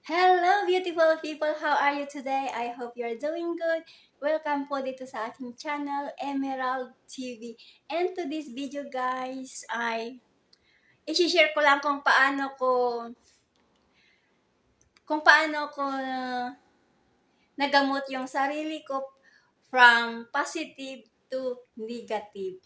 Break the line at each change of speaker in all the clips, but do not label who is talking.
Hello beautiful people! How are you today? I hope you're doing good. Welcome po dito sa aking channel, Emerald TV. And to this video guys, ay i-share ko lang kung paano ko nagamot yung sarili ko from positive to negative.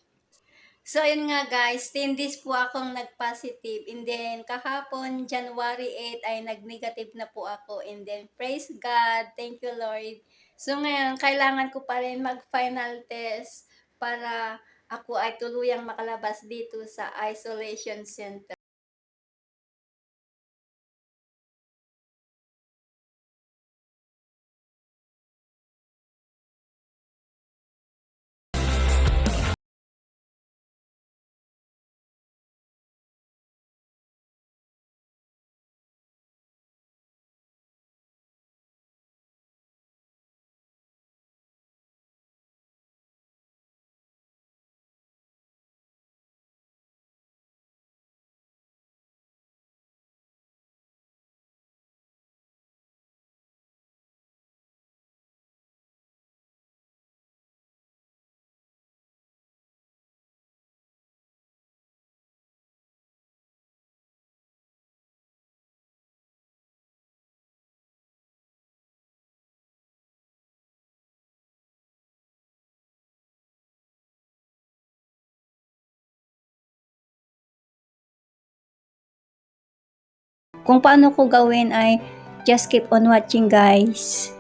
So, yun nga guys, 10 days po akong nag-positive. And then, kahapon, January 8 ay nag-negative na po ako. And then, praise God. Thank you, Lord. So, ngayon, kailangan ko pa rin mag-final test para ako ay tuluyang makalabas dito sa isolation center. Kung paano ko gawin ay just keep on watching guys.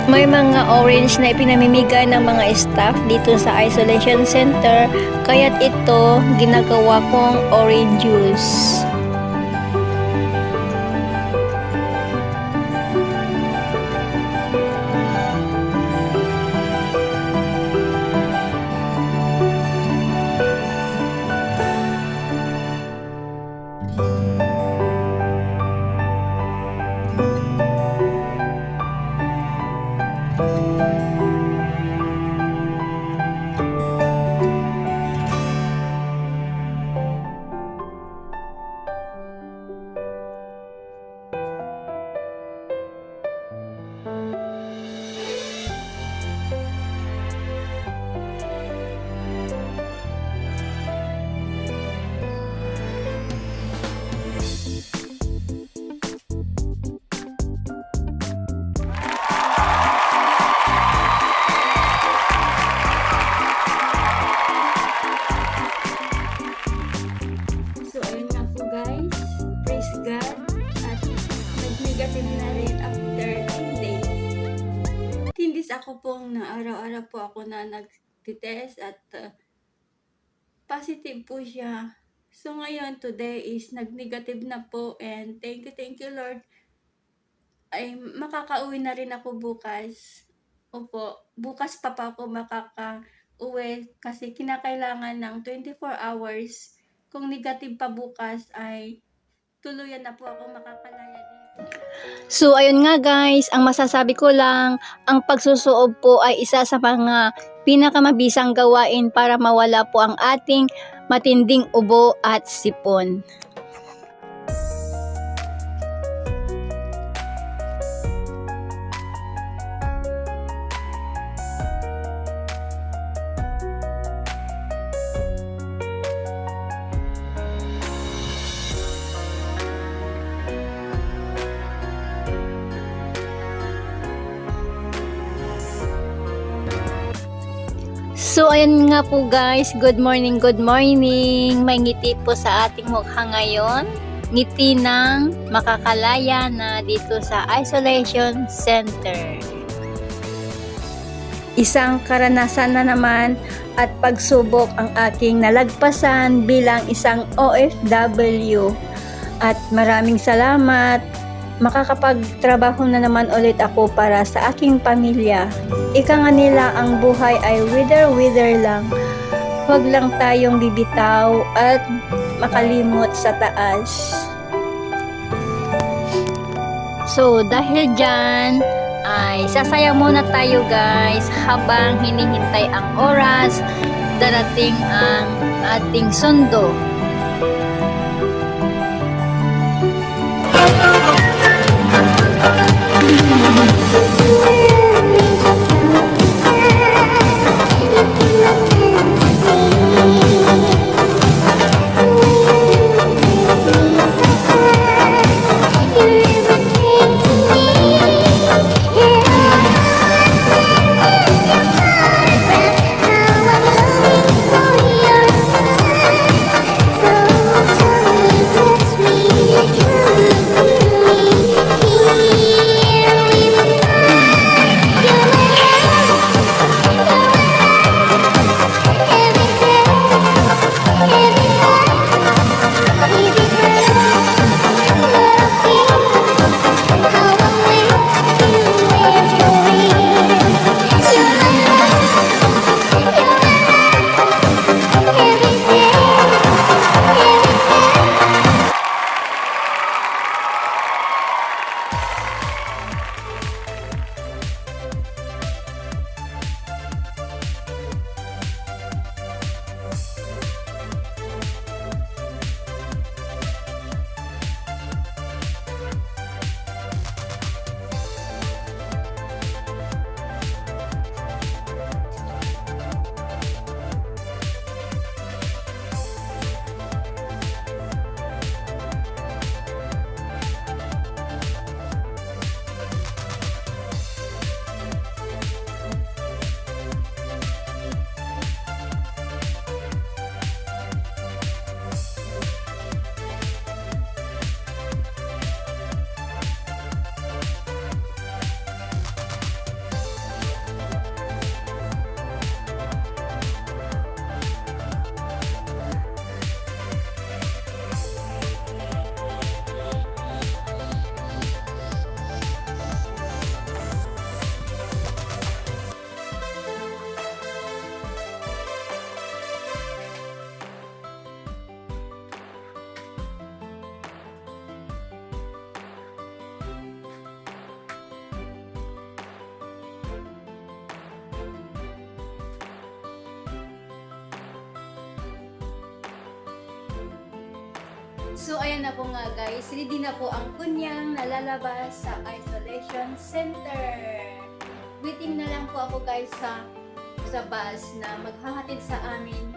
May mga orange na ipinamimigay ng mga staff dito sa isolation center, kaya't ito ginagawa kong orange juice. ako pong na araw-araw po ako na nagtitest at positive po siya. So ngayon, today is nag-negative na po and thank you Lord. Ay makakauwi na rin ako bukas. Opo, bukas pa ako makakauwi kasi kinakailangan ng 24 hours. Kung negative pa bukas ay tuluyan na po ako makakalaya dito. So ayun nga guys, ang masasabi ko lang, ang pagsusuob po ay isa sa mga pinakamabisang gawain para mawala po ang ating matinding ubo at sipon. So, ayun nga po guys, good morning. May ngiti po sa ating mukha ngayon. Ngiti ng makakalaya na dito sa Isolation Center. Isang karanasan na naman at pagsubok ang aking nalagpasan bilang isang OFW. At maraming salamat. Makakapagtrabaho na naman ulit ako para sa aking pamilya. Ika nga nila, ang buhay ay wither lang. Huwag lang tayong bibitaw at makalimot sa taas. So dahil dyan ay sasayaw muna tayo guys habang hinihintay ang oras darating ang ating sundo. So, ayan na po nga guys. Ready na po ang kunyang nalalabas sa Isolation Center. Waiting na lang po ako guys sa bus na maghahatid sa amin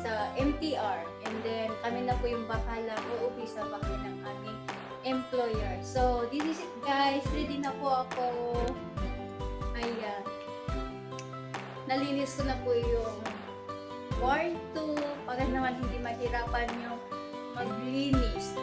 sa MTR. And then, kami na po yung bahala uuwi sa bahay ng aming employer. So, this is it guys. Ready na po ako. Ayan. Nalinis ko na po yung kwarto para naman hindi mahirapan yung maglinis.